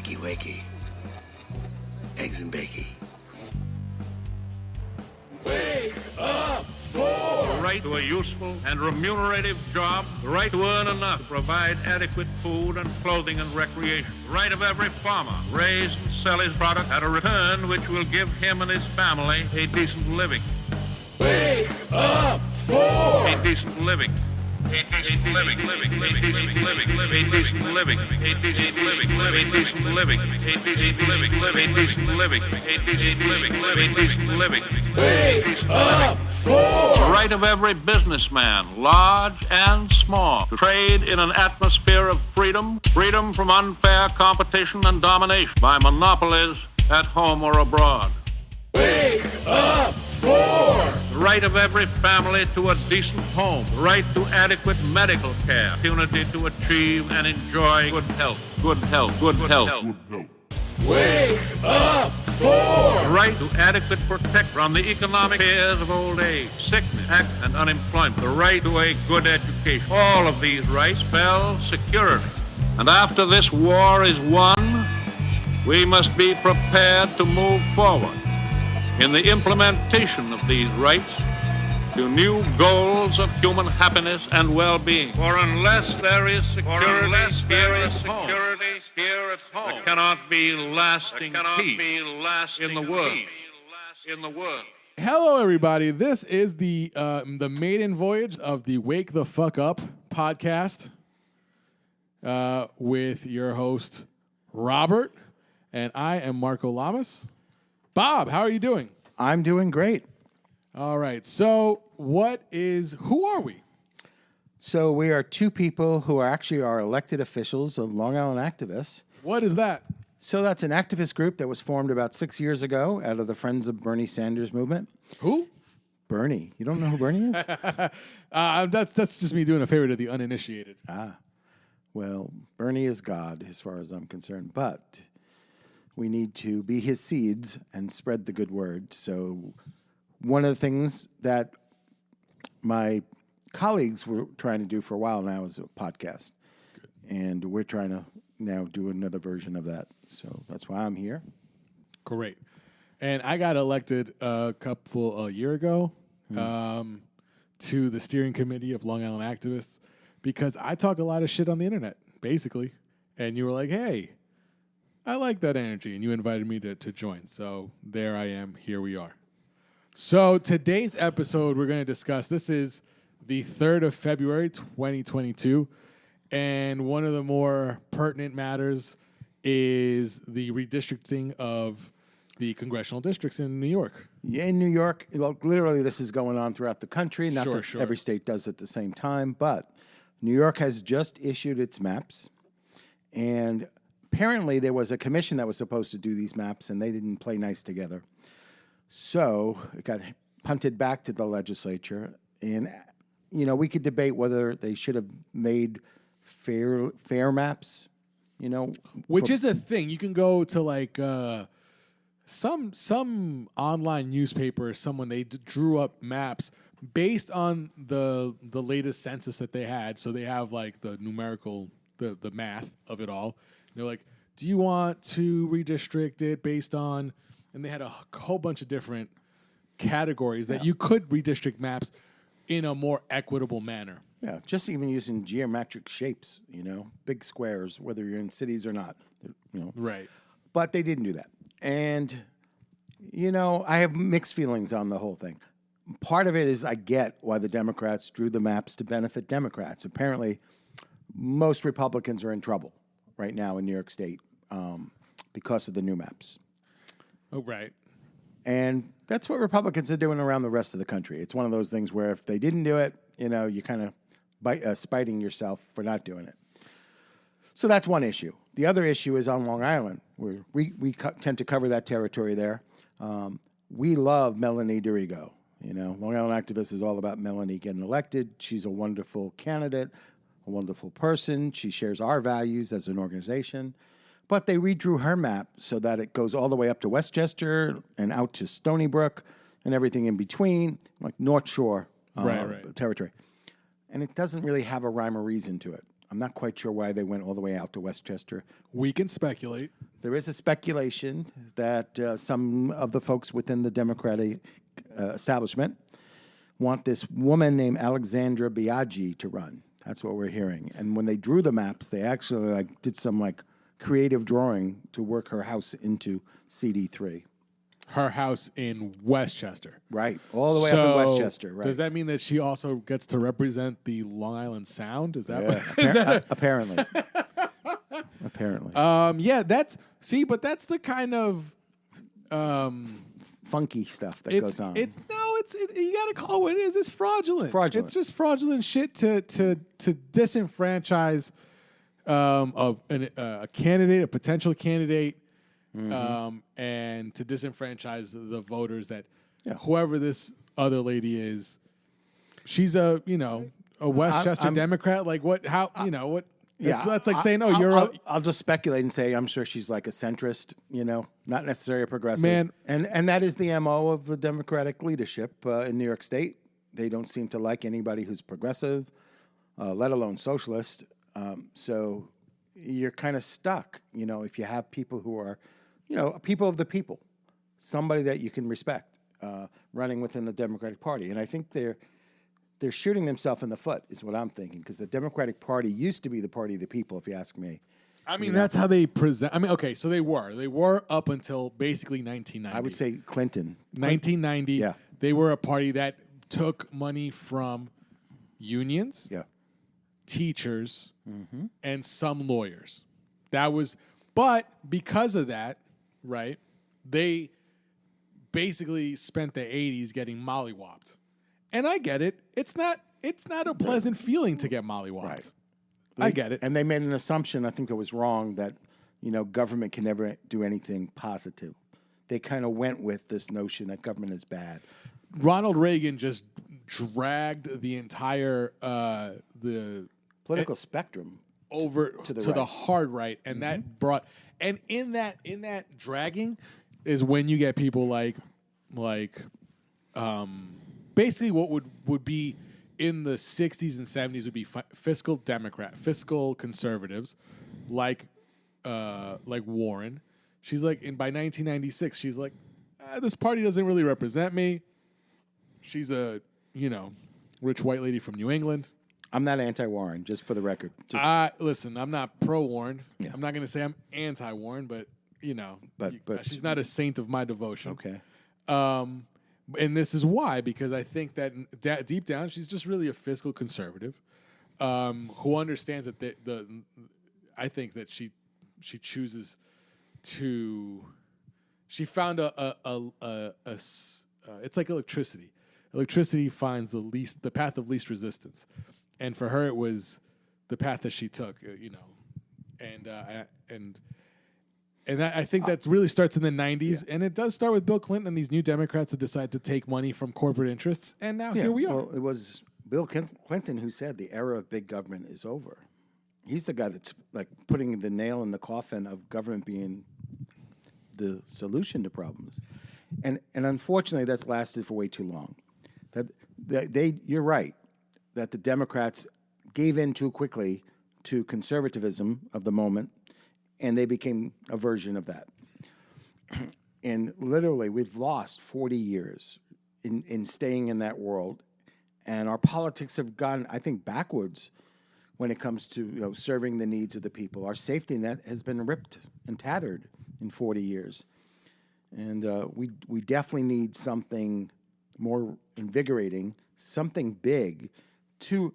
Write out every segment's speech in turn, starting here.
Wakey, wakey. Eggs and bakey. Wake up! The right to a useful and remunerative job, the right to earn enough to provide adequate food and clothing and recreation, the right of every farmer to raise and sell his product at a return which will give him and his family a decent living. Wake up! A decent living. A decent living, a decent living, a decent living, a decent living, a decent living, a decent living, a decent living, a decent living, a decent living. Wake up! The right of every businessman, large and small, to trade in an atmosphere of freedom, freedom from unfair competition and domination by monopolies at home or abroad. Wake up! The right of every family to a decent home, the right to adequate medical care, opportunity to achieve and enjoy good health, good health, good health. Wake up! The right to adequate protection from the economic fears of old age, sickness, and unemployment. The right to a good education. All of these rights spell security. And after this war is won, we must be prepared to move forward in the implementation of these rights to new goals of human happiness and well-being. For unless there is security here at home, there cannot be lasting peace in the world. Hello, everybody. This is the maiden voyage of the Wake the Fuck Up podcast with your host, Robert, and I am Marco Lamas. Bob, how are you doing? I'm doing great. All right. So who are we? So we are two people who are actually our elected officials of Long Island activists. What is that? So that's an activist group that was formed about 6 years ago out of the Friends of Bernie Sanders movement. Who? Bernie. You don't know who Bernie is? That's just me doing a favor to the uninitiated. Well, Bernie is God as far as I'm concerned, but we need to be his seeds and spread the good word. So one of the things that my colleagues were trying to do for a while now is a podcast. Good. And we're trying to now do another version of that. So that's why I'm here. Great. And I got elected a year ago to the steering committee of Long Island activists because I talk a lot of shit on the internet, basically. And you were like, hey, I like that energy, and you invited me to join. So there I am. Here we are. So today's episode, we're going to discuss, this is the 3rd of February, 2022, and one of the more pertinent matters is the redistricting of the congressional districts in New York. Yeah, in New York, well, literally this is going on throughout the country. Not that Sure. every state does it at the same time, but New York has just issued its maps, and apparently there was a commission that was supposed to do these maps, and they didn't play nice together. So it got punted back to the legislature, and we could debate whether they should have made fair maps. Which is a thing. You can go to like some online newspaper or someone, they drew up maps based on the latest census that they had. So they have like the numerical, the math of it all. They're like, do you want to redistrict it based on, and they had a whole bunch of different categories that you could redistrict maps in a more equitable manner. Yeah, just even using geometric shapes, big squares, whether you're in cities or not, Right. But they didn't do that. And, I have mixed feelings on the whole thing. Part of it is I get why the Democrats drew the maps to benefit Democrats. Apparently, most Republicans are in trouble right now in New York State because of the new maps. Oh, right. And that's what Republicans are doing around the rest of the country. It's one of those things where if they didn't do it, you kind of spiting yourself for not doing it. So that's one issue. The other issue is on Long Island, where we tend to cover that territory there. We love Melanie D'Arrigo. Long Island Activist is all about Melanie getting elected. She's a wonderful candidate, a wonderful person. She shares our values as an organization. But they redrew her map so that it goes all the way up to Westchester and out to Stony Brook and everything in between, like North Shore territory. And it doesn't really have a rhyme or reason to it. I'm not quite sure why they went all the way out to Westchester. We can speculate. There is a speculation that some of the folks within the Democratic establishment want this woman named Alexandra Biaggi to run. That's what we're hearing. And when they drew the maps, they actually did some creative drawing to work her house into CD3. Her house in Westchester. Right. All the way up in Westchester. Right. Does that mean that she also gets to represent the Long Island Sound? Is that Yeah, what? Is that apparently. Apparently. yeah, that's that's the kind of funky stuff that goes on. You got to call it what it is. It's fraudulent. Fraudulent. It's just fraudulent shit to disenfranchise a candidate, a potential candidate, and to disenfranchise the voters that whoever this other lady is, she's a Westchester Democrat. Like what? How? What? Yeah, that's like saying, "Oh, I'll just speculate and say I'm sure she's like a centrist, not necessarily a progressive. Man. And that is the MO of the Democratic leadership in New York State. They don't seem to like anybody who's progressive, let alone socialist. So you're kind of stuck, if you have people who are, people of the people, somebody that you can respect, running within the Democratic Party. And I think they're shooting themselves in the foot, is what I'm thinking, because the Democratic Party used to be the party of the people, if you ask me. I mean, that's how they present. I mean, okay, so they were up until basically 1990. I would say Clinton. 1990. Yeah. They were a party that took money from unions, teachers, and some lawyers. But because of that, right, they basically spent the 80s getting mollywopped. And I get it. It's not a pleasant feeling to get mollywopped. Right. I get it. And they made an assumption, I think that was wrong, that, government can never do anything positive. They kind of went with this notion that government is bad. Ronald Reagan just dragged the entire the Political spectrum over to the the right. hard right, and that brought in that dragging is when you get people like basically what would be in the 60s and 70s would be fiscal conservatives like Warren. She's like, and by 1996, she's like, this party doesn't really represent me. She's a, rich white lady from New England. I'm not anti-Warren, just for the record. Listen, I'm not pro-Warren. Yeah. I'm not going to say I'm anti-Warren, but, But she's not a saint of my devotion. Okay. And this is why, because I think that deep down, she's just really a fiscal conservative who understands that I think that she chooses to. She found it's like electricity. Electricity finds the path of least resistance, and for her, it was the path that she took. And I think that really starts in the 90s, and it does start with Bill Clinton and these new Democrats that decide to take money from corporate interests, and now here we are. Well, it was Bill Clinton who said the era of big government is over. He's the guy that's putting the nail in the coffin of government being the solution to problems, and unfortunately that's lasted for way too long. You're right that the Democrats gave in too quickly to conservatism of the moment. And they became a version of that. And literally, we've lost 40 years in staying in that world. And our politics have gone, I think, backwards when it comes to serving the needs of the people. Our safety net has been ripped and tattered in 40 years. And we definitely need something more invigorating, something big to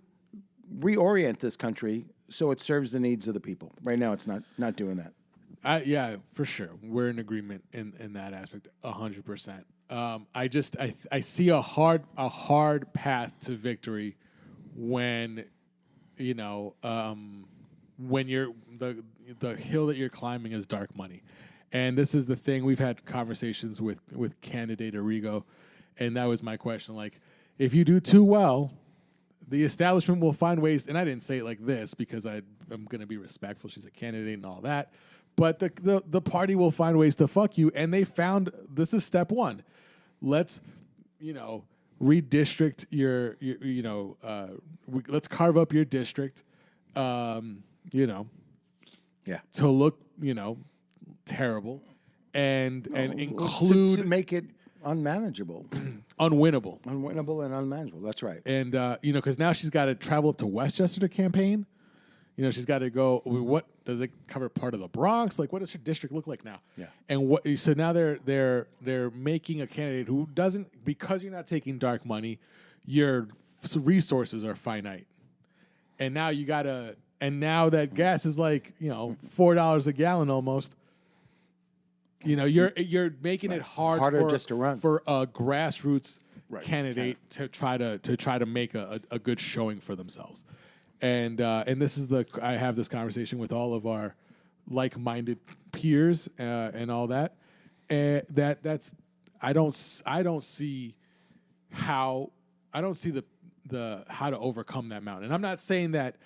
reorient this country so it serves the needs of the people. Right now, it's not doing that. Yeah, for sure. We're in agreement in that aspect, 100%. I see a hard path to victory when when you're the hill that you're climbing is dark money, and this is the thing. We've had conversations with candidate D'Arrigo, and that was my question. Like, if you do too well, the establishment will find ways, and I didn't say it like this because I'm going to be respectful. She's a candidate and all that. But the party will find ways to fuck you, and they found this is step one. Let's, redistrict let's carve up your district. you know, Yeah. to look, you know, terrible and to include make it unmanageable, unwinnable. unwinnable, and unmanageable. That's right. And, you know, because now she's got to travel up to Westchester to campaign. You know, she's got to go. What does it cover? Part of the Bronx? Like, what does her district look like now? Yeah. And what? So now they're making a candidate who doesn't, because you're not taking dark money, your resources are finite. And now you gotta. And now that gas is like, you know, $4 a gallon almost. You know, you're making it harder just to run for a grassroots Right. candidate to try to make a good showing for themselves. And this is I have this conversation with all of our like-minded peers and all that. And that's I don't see the how to overcome that mountain. And I'm not saying that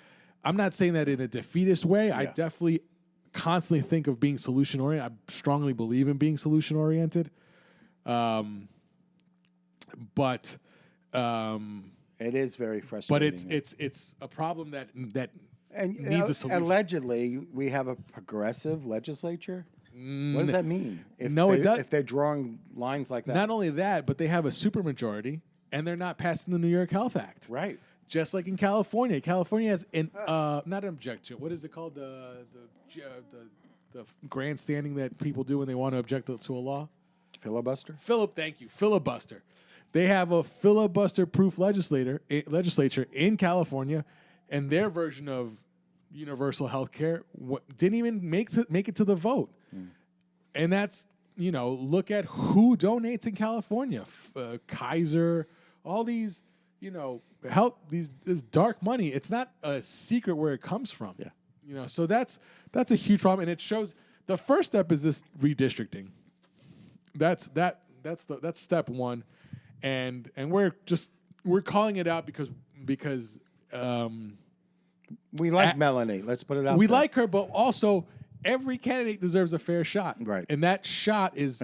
in a defeatist way. I definitely constantly think of being solution oriented. I strongly believe in being solution oriented. But It is very frustrating. But it's a problem that and needs a solution. Allegedly, we have a progressive legislature. What does that mean? It does. If they're drawing lines like that. Not only that, but they have a supermajority, and they're not passing the New York Health Act. Right. Just like in California. California has not an objection. What is it called? The grandstanding that people do when they want to object to a law? Filibuster? Thank you. Filibuster. They have a filibuster-proof legislature in California, and their version of universal health care didn't even make it to the vote. And that's, you know, look at who donates in California. Kaiser, all these, you know, this dark money. It's not a secret where it comes from. Yeah. You know, so that's a huge problem, and it shows the first step is this redistricting. That's step one. And we're calling it out because we like Melanie. Let's put it out. We there. like her, but also every candidate deserves a fair shot. Right. And that shot is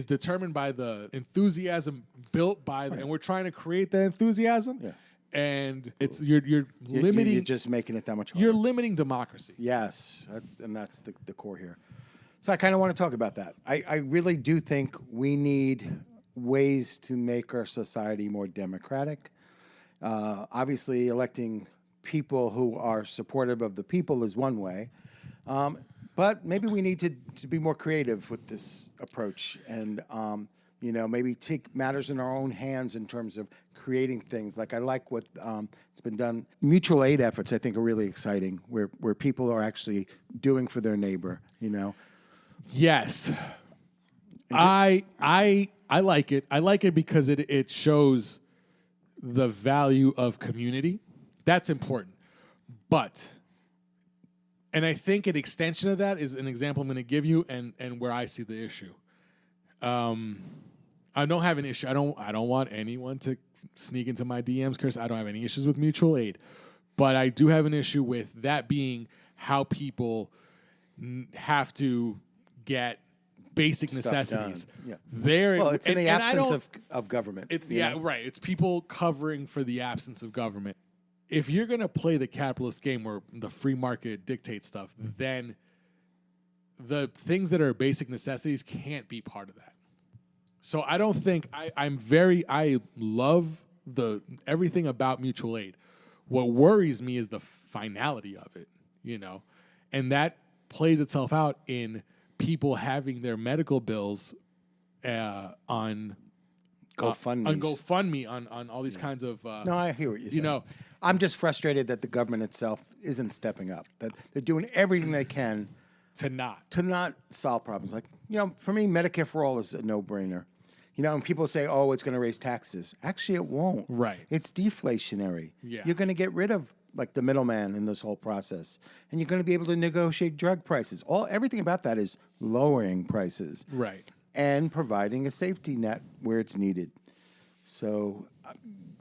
determined by the enthusiasm built by them. And we're trying to create that enthusiasm. Yeah. And it's you're limiting. You're just making it that much harder. You're limiting democracy. Yes, that's the core here. So I kind of want to talk about that. I really do think we need ways to make our society more democratic. Obviously, electing people who are supportive of the people is one way. But maybe we need to be more creative with this approach and, you know, maybe take matters in our own hands in terms of creating things. Like I like what it's been done. Mutual aid efforts, I think, are really exciting, where people are actually doing for their neighbor, you know. Yes. I like it. I like it because it shows the value of community. That's important. But, and I think an extension of that is an example I'm going to give you and where I see the issue. I don't have an issue. I don't want anyone to sneak into my DMs, Chris. I don't have any issues with mutual aid. But I do have an issue with that being how people have to get basic necessities. Yeah. Well, it's in the absence of government. It's right. It's people covering for the absence of government. If you're going to play the capitalist game where the free market dictates stuff, then the things that are basic necessities can't be part of that. So I don't think I love everything about mutual aid. What worries me is the finality of it, you know, and that plays itself out in people having their medical bills on GoFundMe, on all these kinds of. No, I hear what you're saying. You know, I'm just frustrated that the government itself isn't stepping up. That they're doing everything they can to not solve problems. Like, you know, for me, Medicare for all is a no-brainer. You know, and people say, "Oh, it's going to raise taxes." Actually, it won't. Right. It's deflationary. Yeah. You're going to get rid of like the middleman in this whole process, and you're going to be able to negotiate drug prices. Everything about that is lowering prices. Right. And providing a safety net where it's needed. So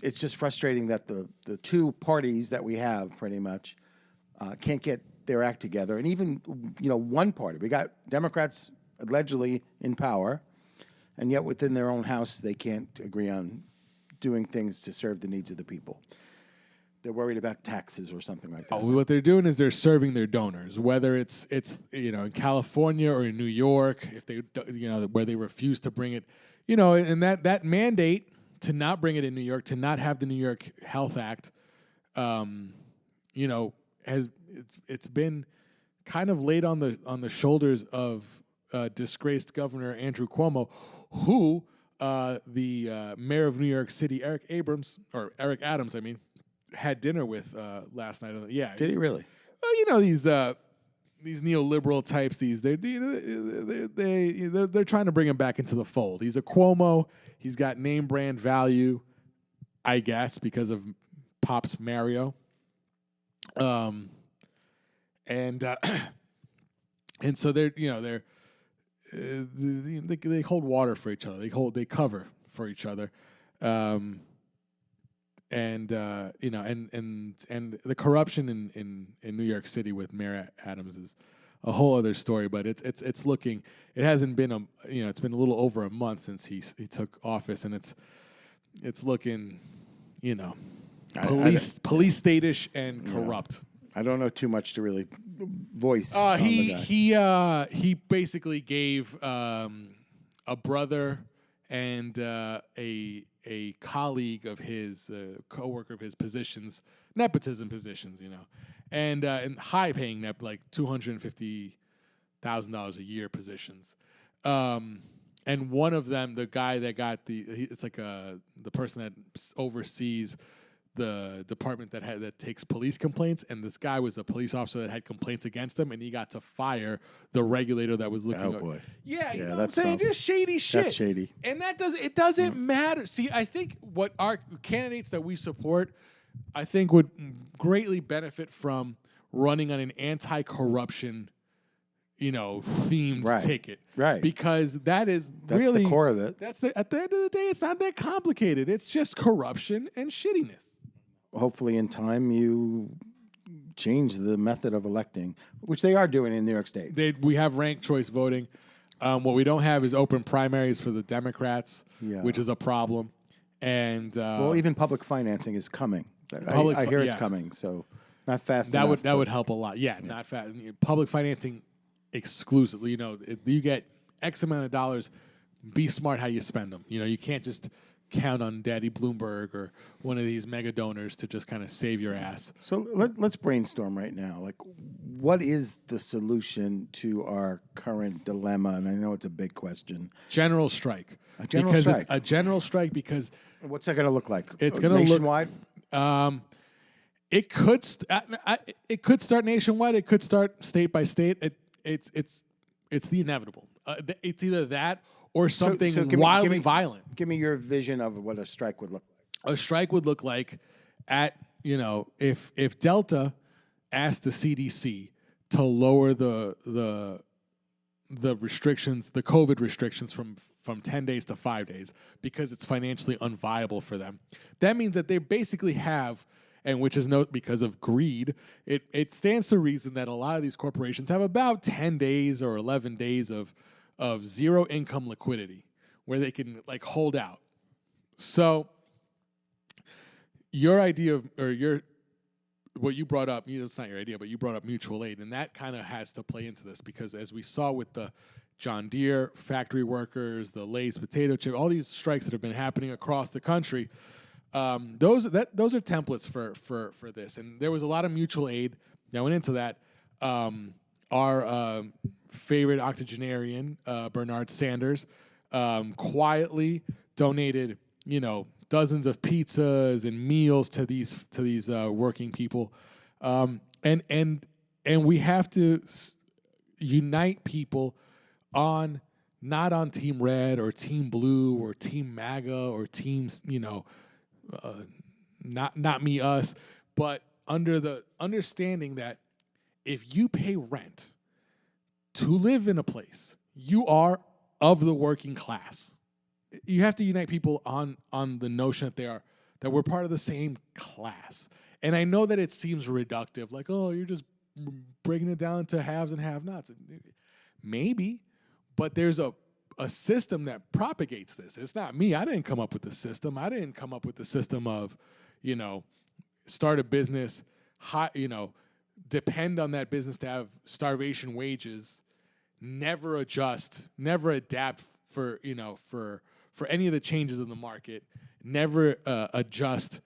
it's just frustrating that the two parties that we have pretty much can't get their act together. And even, you know, one party. We got Democrats allegedly in power, and yet within their own house they can't agree on doing things to serve the needs of the people. They're worried about taxes or something like that. Oh, what they're doing is they're serving their donors, whether it's in California or in New York, if they where they refuse to bring it, and that mandate to not bring it in New York, to not have the New York Health Act, it's been kind of laid on the shoulders of disgraced Governor Andrew Cuomo, who the mayor of New York City, Eric Adams, had dinner with last night. Yeah, Did he really? Well, these neoliberal types. They're trying to bring him back into the fold. He's a Cuomo. He's got name brand value, I guess, because of Pops Mario. And so they hold water for each other. They cover for each other. And the corruption in New York City with Mayor Adams is a whole other story. But it's looking. It hasn't been it's been a little over a month since he took office, and it's looking police statish and corrupt. I don't know too much to really voice. He basically gave a brother and a colleague of his, coworker of his positions, nepotism positions, and high-paying like $250,000 a year positions. And one of them, the guy that got it's like the person that oversees the department that takes police complaints, and this guy was a police officer that had complaints against him, and he got to fire the regulator that was looking. Oh boy! Yeah, you know what I'm saying? Just shady shit. That's shady. And it doesn't matter. See, I think what our candidates that we support, I think would greatly benefit from running on an anti-corruption, themed ticket. Right. Because that's the core of it. At the end of the day, it's not that complicated. It's just corruption and shittiness. Hopefully in time you change the method of electing, which they are doing in New York State. We have ranked choice voting. What we don't have is open primaries for the Democrats, which is a problem. And even public financing is coming. I hear it's coming, so not fast enough. That would help a lot. Yeah, not fast. Public financing exclusively. You get X amount of dollars. Be smart how you spend them. You can't just count on Daddy Bloomberg or one of these mega donors to just kind of save your ass. So let's brainstorm right now. Like, what is the solution to our current dilemma? And I know it's a big question. General strike. A general strike. It's a general strike because what's that going to look like? It's going to nationwide. It could it could start nationwide. It could start state by state. It's the inevitable. It's either that or something wildly violent. Give me your vision of what a strike would look like. A strike would look like if Delta asked the CDC to lower the restrictions, the COVID restrictions from 10 days to 5 days because it's financially unviable for them. That means that they basically have, and which is because of greed, it stands to reason that a lot of these corporations have about 10 days or 11 days of zero income liquidity where they can hold out. So your idea what you brought up, it's not your idea, but you brought up mutual aid, and that kind of has to play into this because as we saw with the John Deere factory workers, the Lay's potato chip, all these strikes that have been happening across the country, those are templates for this. And there was a lot of mutual aid that went into that. Our favorite octogenarian, Bernard Sanders, quietly donated, dozens of pizzas and meals to these working people, and we have to unite people not on Team Red or Team Blue or Team MAGA or teams, not me us, but under the understanding that if you pay rent to live in a place, you are of the working class. You have to unite people on the notion that we're part of the same class. And I know that it seems reductive, like, oh, you're just breaking it down to haves and have-nots. Maybe, but there's a system that propagates this. It's not me. I didn't come up with the system. I didn't come up with the system of, start a business, depend on that business to have starvation wages, never adjust, never adapt for any of the changes in the market, never adjust,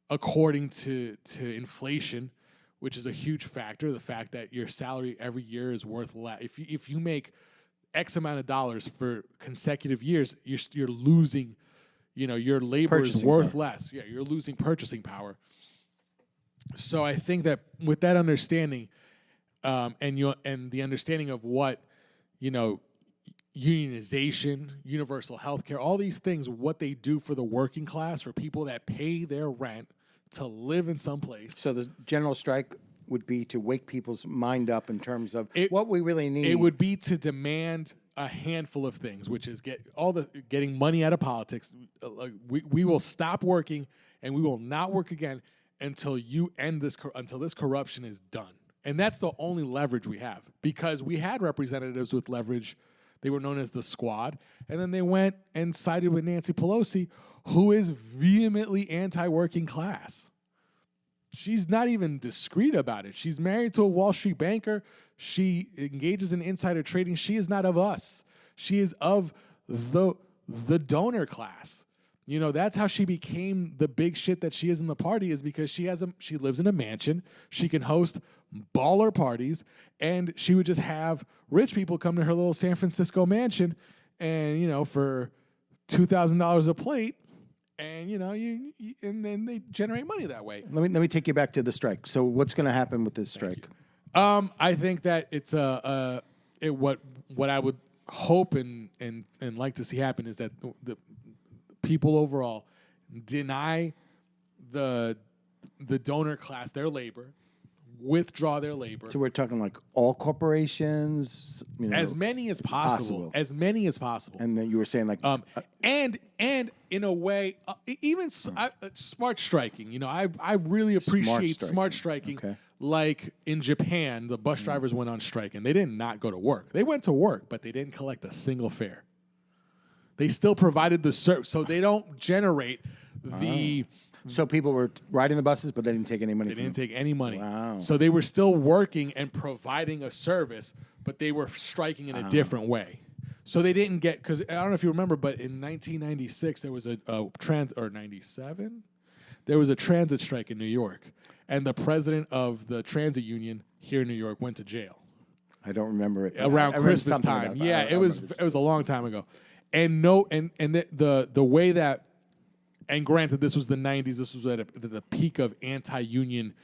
according to inflation, which is a huge factor. The fact that your salary every year is worth less. If you make X amount of dollars for consecutive years, you're losing. Your labor is worth less. Yeah, you're losing purchasing power. So I think that with that understanding, and the understanding of what, unionization, universal health care, all these things, what they do for the working class, for people that pay their rent to live in some place. So the general strike would be to wake people's mind up in terms of what we really need. It would be to demand a handful of things, which is getting money out of politics. We will stop working and we will not work again until you end until this corruption is done. And that's the only leverage we have, because we had representatives with leverage. They were known as the Squad, and then they went and sided with Nancy Pelosi, who is vehemently anti-working class. She's not even discreet about it. She's married to a Wall Street banker. She engages in insider trading. She is not of us. She is of the donor class. That's how she became the big shit that she is in the party, is because she lives in a mansion. She can host baller parties, and she would just have rich people come to her little San Francisco mansion, and for $2,000 a plate, and and then they generate money that way. Let me take you back to the strike. So what's going to happen with this strike? I think that it's what I would hope and like to see happen is that the people overall deny the donor class their labor, withdraw their labor. So we're talking like all corporations, as many as possible. As many as possible. And then you were saying like, and in a way, even smart striking. I really appreciate smart striking. Okay. Like in Japan, the bus drivers went on strike and they did not go to work. They went to work, but they didn't collect a single fare. They still provided the service, so they don't generate the. So people were riding the buses, but they didn't take any money. They didn't take any money. Wow. So they were still working and providing a service, but they were striking in a different way. So they didn't get, because I don't know if you remember, but in 1996 there was or 97, there was a transit strike in New York, and the president of the transit union here in New York went to jail. I don't remember it. Around Christmas time. Yeah, it was a long time ago. And the way that, and granted, this was the 90s. This was at the peak of anti-union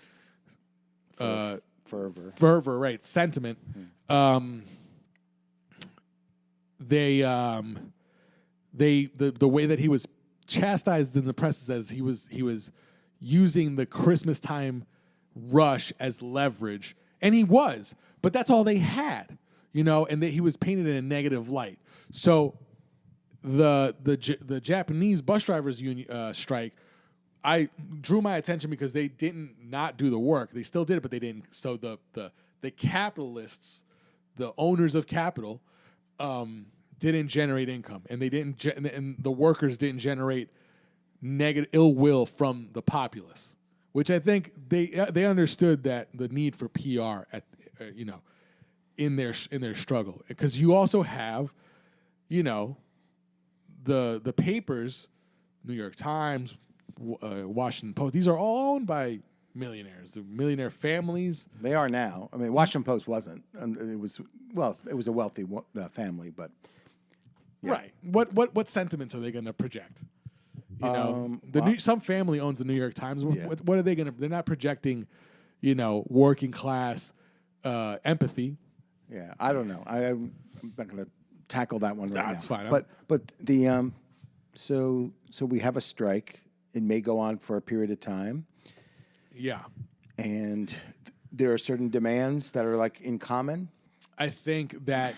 fervor, right? Sentiment. The way that he was chastised in the press is he was using the Christmas time rush as leverage, and he was, but that's all they had, and that he was painted in a negative light. So. The Japanese bus drivers union strike, I drew my attention because they didn't not do the work. They still did it, but they didn't. So the capitalists, the owners of capital, didn't generate income, and they didn't. And the workers didn't generate negative ill will from the populace, which I think they understood that the need for PR in their struggle, because you also have, the papers, New York Times, Washington Post, these are all owned by millionaires, the millionaire families. They are now. I mean, Washington Post wasn't. It was a wealthy family, but yeah. Right. What sentiments are they going to project? Some family owns the New York Times. Yeah. What are they going to? They're not projecting, working class empathy. Yeah, I don't know. I'm not going to tackle that one right now. That's fine. But the so we have a strike. It may go on for a period of time. Yeah. And there are certain demands that are like in common. I think there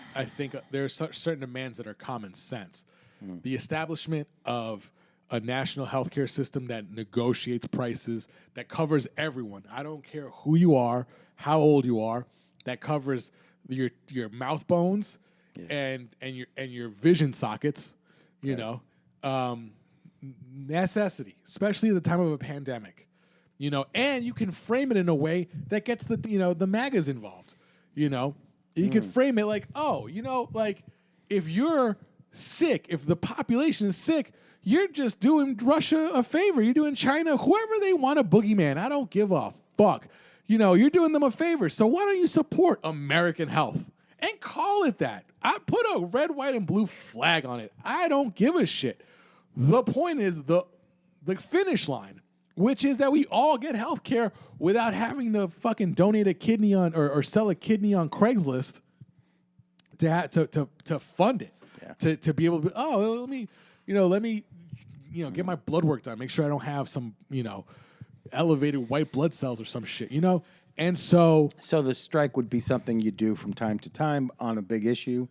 are certain demands that are common sense. The establishment of a national healthcare system that negotiates prices, that covers everyone. I don't care who you are, how old you are. That covers your mouth bones. Yeah. And your vision sockets, necessity, especially at the time of a pandemic. And you can frame it in a way that gets the MAGAs involved. You can frame it like, like if you're sick, if the population is sick, you're just doing Russia a favor. You're doing China, whoever they want a boogeyman. I don't give a fuck. You're doing them a favor. So why don't you support American health and call it that? I put a red, white, and blue flag on it. I don't give a shit. The point is the finish line, which is that we all get health care without having to fucking donate a kidney on or sell a kidney on Craigslist to fund it. Yeah. To be able to let me get my blood work done, make sure I don't have some elevated white blood cells or some shit, and so the strike would be something you do from time to time on a big issue.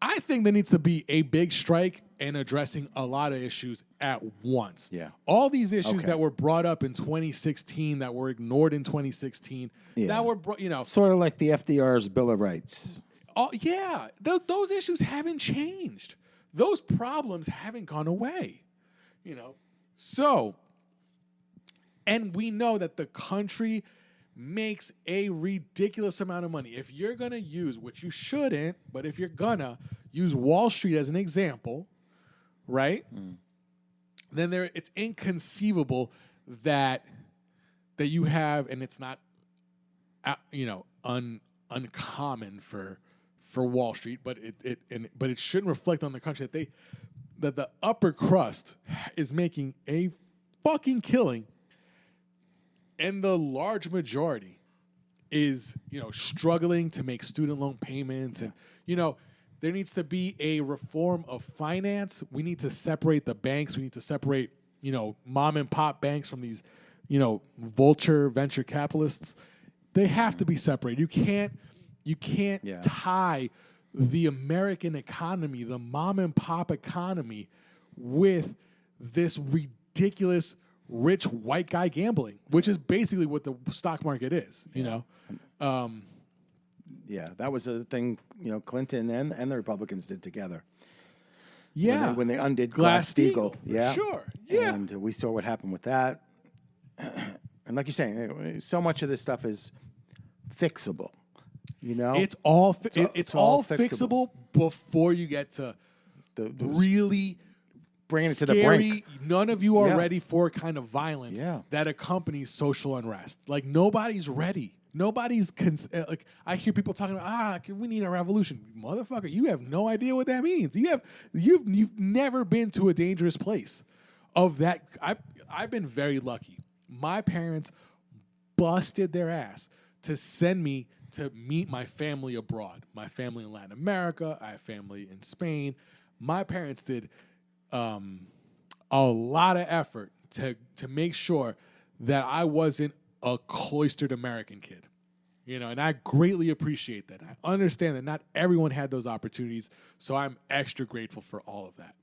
I think there needs to be a big strike and addressing a lot of issues at once. Yeah. All these issues that were brought up in 2016, that were ignored in 2016, that were, sort of like the FDR's Bill of Rights. Oh, yeah. Those issues haven't changed. Those problems haven't gone away. So, and we know that the country makes a ridiculous amount of money. If you're going to use, which you shouldn't, but if you're going to use Wall Street as an example, right? Then it's inconceivable that you have, and it's not, uncommon for Wall Street, but it shouldn't reflect on the country that the upper crust is making a fucking killing. And the large majority is, struggling to make student loan payments. And, there needs to be a reform of finance. We need to separate the banks. We need to separate, mom and pop banks from these, vulture venture capitalists. They have to be separated. You can't tie the American economy, the mom and pop economy, with this ridiculous rich white guy gambling, which is basically what the stock market is, that was a thing, Clinton and the Republicans did together. Yeah. When they undid Glass-Steagall. Yeah. Sure. Yeah. And we saw what happened with that. And like you're saying, so much of this stuff is fixable, It's all fixable before you get to the really bringing it to scary, the brink. None of you are ready for kind of violence that accompanies social unrest. Like, nobody's ready. Nobody's like, I hear people talking about, we need a revolution. Motherfucker, you have no idea what that means. You've never been to a dangerous place of that. I've been very lucky. My parents busted their ass to send me to meet my family abroad. My family in Latin America. I have family in Spain. My parents did a lot of effort to make sure that I wasn't a cloistered American kid, and I greatly appreciate that. I understand that not everyone had those opportunities, so I'm extra grateful for all of that.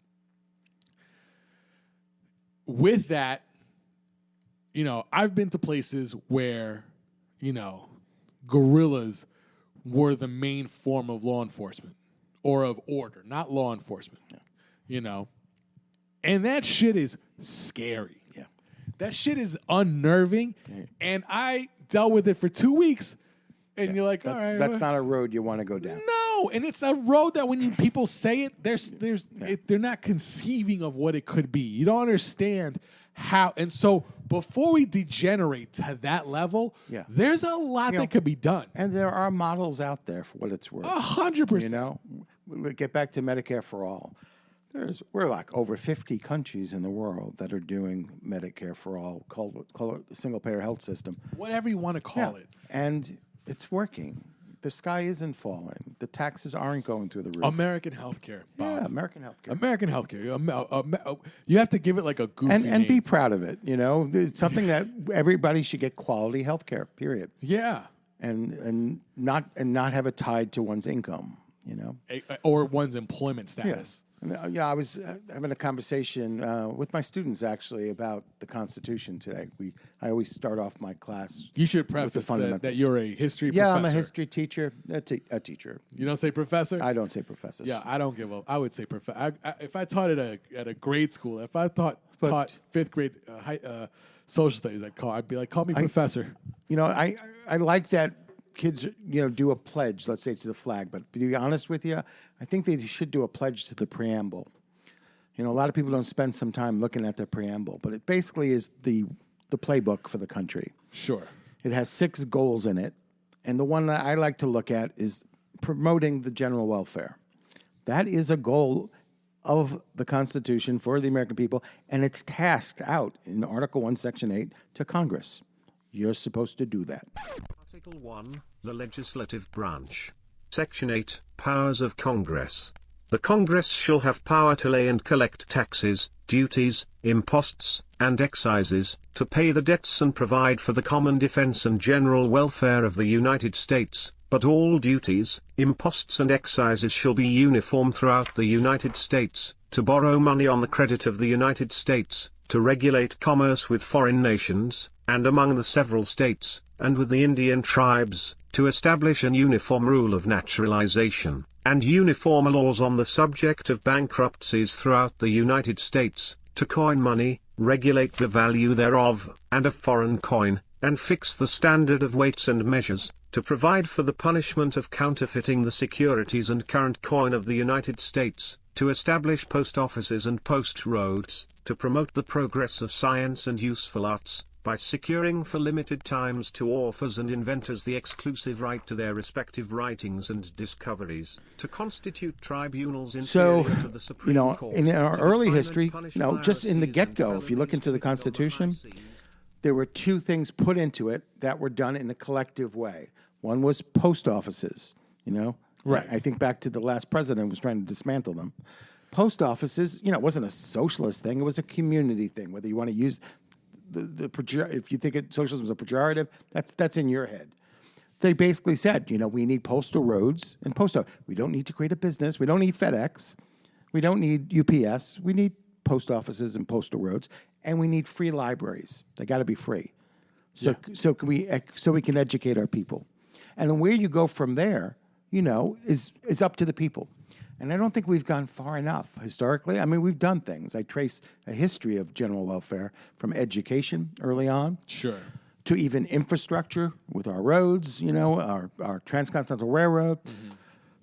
With that, I've been to places where, guerrillas were the main form of law enforcement or of order, not law enforcement, and that shit is scary. Yeah. That shit is unnerving, and I dealt with it for 2 weeks, and you're like, all right. That's not a road you want to go down. No, and it's a road that when people say it, they're not conceiving of what it could be. You don't understand how, and so before we degenerate to that level, there's a lot that could be done. And there are models out there for what it's worth. 100%. We'll get back to Medicare for all. We're like over 50 countries in the world that are doing Medicare for all, call it the single-payer health system. Whatever you want to call it. And it's working. The sky isn't falling. The taxes aren't going through the roof. American healthcare, Bob. Yeah, American healthcare. American healthcare. You have to give it like a goofy and name. Be proud of it. It's something that everybody should get quality healthcare. Period. Yeah. And not have it tied to one's income. Or one's employment status. Yeah. And, I was having a conversation with my students actually about the Constitution today. I always start off my class. You should with the preface that fundamentals. you're a history Yeah, professor. I'm a history teacher. A teacher. You don't say professor? I don't say professor. Yeah, I don't give up. I would say professor. If I taught at a grade school, if I taught fifth grade social studies, I'd be like, call me professor. I like that kids, do a pledge, let's say to the flag. But to be honest with you, I think they should do a pledge to the preamble. A lot of people don't spend some time looking at the preamble, but it basically is the playbook for the country. Sure. It has 6 goals in it, and the one that I like to look at is promoting the general welfare. That is a goal of the Constitution for the American people, and it's tasked out in Article 1, Section 8 to Congress. You're supposed to do that. Article 1, the Legislative Branch. Section 8, Powers of Congress. The Congress shall have power to lay and collect taxes, duties, imposts, and excises, to pay the debts and provide for the common defense and general welfare of the United States, but all duties, imposts and excises shall be uniform throughout the United States, to borrow money on the credit of the United States, to regulate commerce with foreign nations, and among the several states, and with the Indian tribes, to establish an uniform rule of naturalization, and uniform laws on the subject of bankruptcies throughout the United States, to coin money, regulate the value thereof, and of foreign coin, and fix the standard of weights and measures, to provide for the punishment of counterfeiting the securities and current coin of the United States, to establish post offices and post roads, to promote the progress of science and useful arts, by securing for limited times to authors and inventors the exclusive right to their respective writings and discoveries, to constitute tribunals inferior to the Supreme Court. In our to early define and history, punish just in the piracies get-go, and if you look into the felonies Constitution, committed on high seas. there were 2 things put into it that were done in a collective way. One was post offices, Right. I think back to the last president was trying to dismantle them. Post offices, it wasn't a socialist thing. It was a community thing, whether you want to use if you think socialism is a pejorative, that's in your head. They basically said, we need postal roads and post office. We don't need to create a business. We don't need FedEx. We don't need UPS. We need post offices and postal roads, and we need free libraries. They got to be free, so we can educate our people. And then where you go from there, is up to the people. And I don't think we've gone far enough historically. I mean, we've done things. I trace a history of general welfare from education early on. Sure. To even infrastructure with our roads, our transcontinental railroad,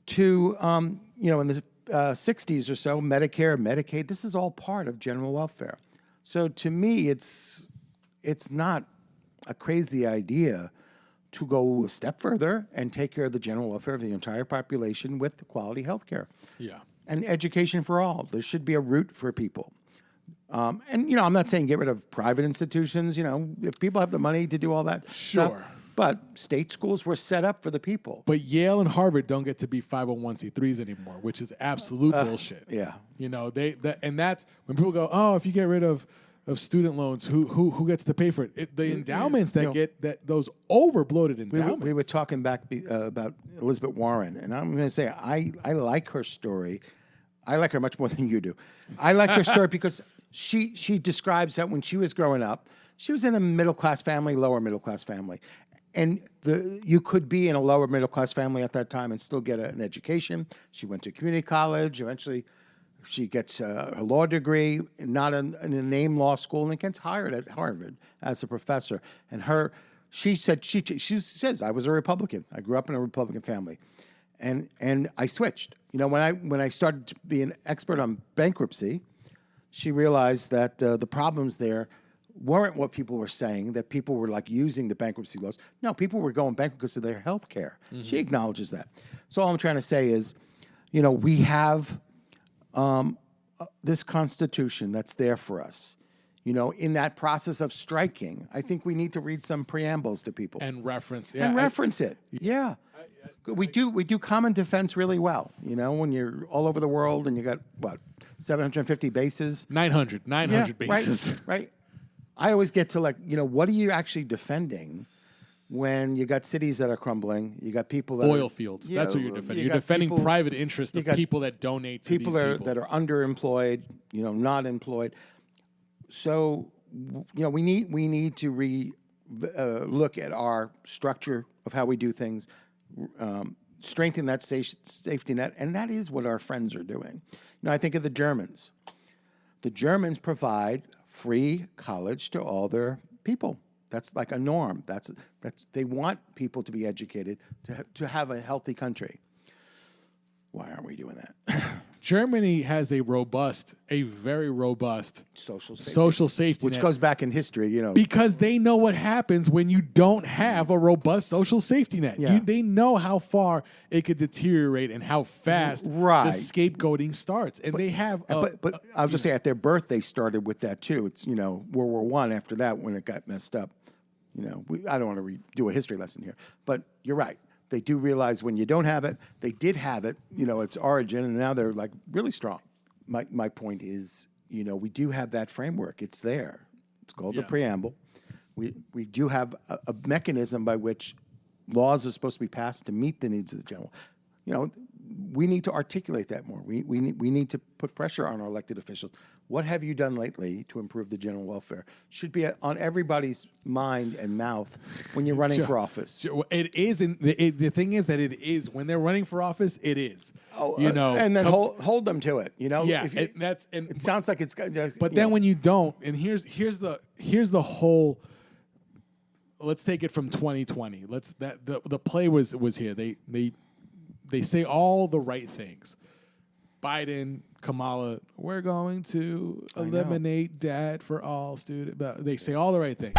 to, in the 60s or so, Medicare, Medicaid. This is all part of general welfare. So to me, it's not a crazy idea to go a step further and take care of the general welfare of the entire population with quality health care. Yeah. And education for all. There should be a route for people. I'm not saying get rid of private institutions. If people have the money to do all that stuff. Sure. But state schools were set up for the people. But Yale and Harvard don't get to be 501c3s anymore, which is absolute bullshit. Yeah. And that's when people go, oh, if you get rid of student loans, who gets to pay for it? The endowments that those over bloated endowments. We were talking back about Elizabeth Warren, and I'm going to say I like her story. I like her much more than you do. I like her story because she describes that when she was growing up, she was in a middle-class family, lower middle-class family. And you could be in a lower middle-class family at that time and still get an education. She went to community college. Eventually, she gets her law degree, not in a name law school, and gets hired at Harvard as a professor. And she says, I was a Republican. I grew up in a Republican family. And I switched. When I started to be an expert on bankruptcy, she realized that the problems there weren't what people were saying, that people were like using the bankruptcy laws. No, people were going bankrupt because of their health care. Mm-hmm. She acknowledges that. So all I'm trying to say is, we have this Constitution that's there for us. In that process of striking, I think we need to read some preambles to people. And reference. Yeah, it. Yeah. We do common defense really well. When you're all over the world and you got, 750 bases? 900 bases. Right. I always get to what are you actually defending when you got cities that are crumbling, you got people that Oil fields. That's what you're defending. You're defending private interest of people that donate to people these people. that are underemployed, not employed. So, we need to look at our structure of how we do things, strengthen that safety net, and that is what our friends are doing. I think of the Germans. The Germans provide free college to all their people. That's like a norm. That's they want people to be educated to have a healthy country. Why aren't we doing that? Germany has a very robust social safety which net. goes back in history, Because they know what happens when you don't have a robust social safety net. Yeah. They know how far it could deteriorate and how fast the scapegoating starts. And they have... but I'll just say at their birth, they started with that too. It's, World War I after that when it got messed up. I don't want to do a history lesson here, but you're right. They do realize when you don't have it, they did have it, its origin, and now they're like really strong. My point is, we do have that framework. It's there. It's called the preamble. We do have a mechanism by which laws are supposed to be passed to meet the needs of the general. We need to articulate that more. We need to put pressure on our elected officials. What have you done lately to improve the general welfare? Should be on everybody's mind and mouth when you're running for office. It is, and the thing is that it is when they're running for office. It is. And then hold them to it. Yeah, it sounds like it's. But then when you don't, and here's the whole. Let's take it from 2020. The play was here. They say all the right things. Biden, Kamala, we're going to eliminate debt for all students. They say all the right things.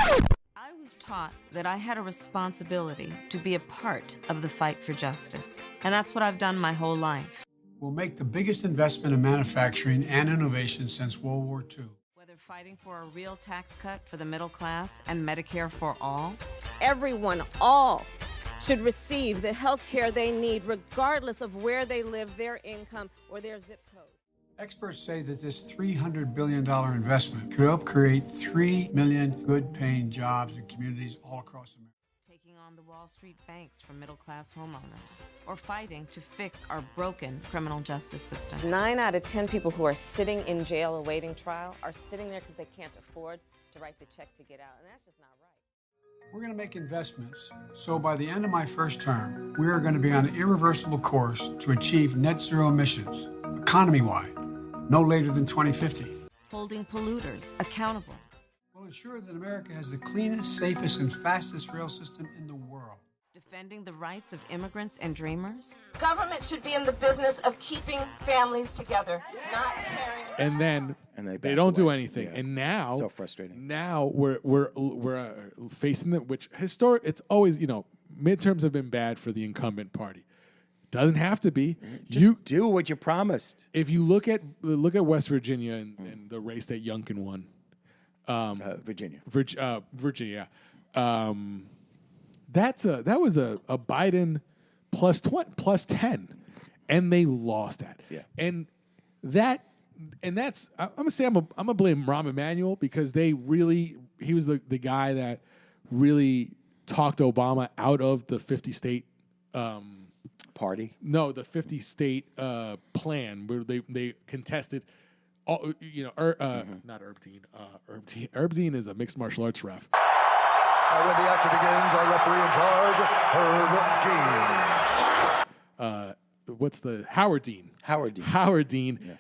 I was taught that I had a responsibility to be a part of the fight for justice. And that's what I've done my whole life. We'll make the biggest investment in manufacturing and innovation since World War II. Whether fighting for a real tax cut for the middle class and Medicare for all. Everyone, all, should receive the health care they need regardless of where they live, their income, or their zip code. Experts say that this $300 billion investment could help create 3 million good-paying jobs in communities all across America. Taking on the Wall Street banks from middle-class homeowners, or fighting to fix our broken criminal justice system. 9 out of 10 people who are sitting in jail awaiting trial are sitting there because they can't afford to write the check to get out, and that's just not right. We're going to make investments, so by the end of my first term, we are going to be on an irreversible course to achieve net zero emissions, economy-wide, no later than 2050. Holding polluters accountable. We'll ensure that America has the cleanest, safest, and fastest rail system in the world. Defending the rights of immigrants and dreamers. Government should be in the business of keeping families together, not tearing. And then they don't do anything. Yeah. And now, so frustrating. Now we're facing it's always, midterms have been bad for the incumbent party. Doesn't have to be. Just do what you promised. If you look at West Virginia and the race that Youngkin won, Virginia. Virginia. That was a Biden plus 10, and they lost that. Yeah. And that's I'm gonna say I'm gonna blame Rahm Emanuel because he was the guy that really talked Obama out of the 50 state party. No, the 50 state plan where they contested. Not Herb Dean. Herb Dean is a mixed martial arts ref. When the action begins, our referee in charge, Herb Dean. What's the Howard Dean? Howard Dean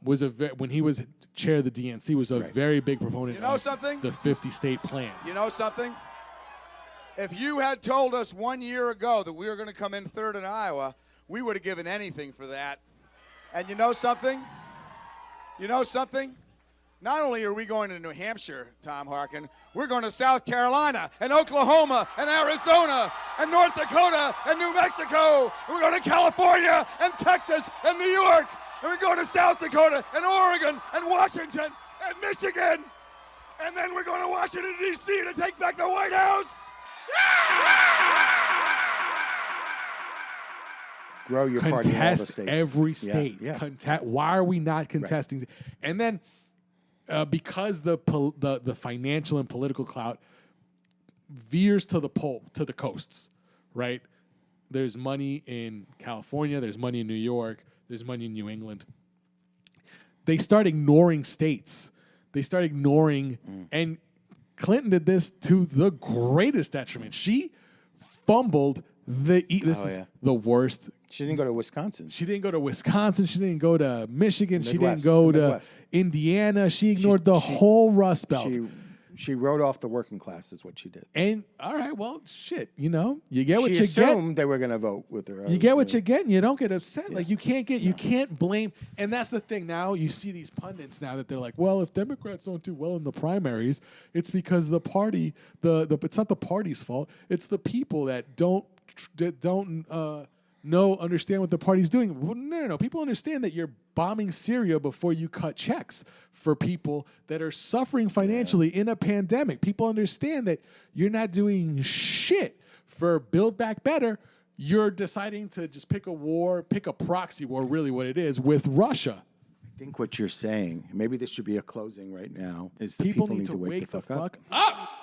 was when he was chair of the DNC was a very big proponent. Of the 50 state plan. You know something? If you had told us 1 year ago that we were going to come in third in Iowa, we would have given anything for that. And you know something? Not only are we going to New Hampshire, Tom Harkin, we're going to South Carolina and Oklahoma and Arizona and North Dakota and New Mexico. And we're going to California and Texas and New York. And we're going to South Dakota and Oregon and Washington and Michigan. And then we're going to Washington, D.C. to take back the White House. Grow your party in all the Contest states. every state. Yeah. Why are we not contesting? Right. And then because the financial and political clout, veers to the coasts, right? There's money in California. There's money in New York. There's money in New England. They start ignoring states. They start ignoring, and Clinton did this to the greatest detriment. She fumbled the worst. She didn't go to Wisconsin. She didn't go to Wisconsin. She didn't go to Michigan. She didn't Midwest, go the to Midwest. Indiana. She ignored the whole Rust Belt. She wrote off the working class is what she did. And all right, well, shit, you know, you get what She you assumed get. they were going to vote with her. You get what you get, and you don't get upset. Like you can't blame. And that's the thing. Now you see these pundits now that they're like, well, if Democrats don't do well in the primaries, it's because the party. It's not the party's fault. It's the people that don't understand what the party's doing. Well, no. People understand that you're bombing Syria before you cut checks for people that are suffering financially in a pandemic. People understand that you're not doing shit for Build Back Better. You're deciding to just pick a proxy war, really what it is, with Russia. I think what you're saying, maybe this should be a closing right now, is the People need to wake the fuck up. up.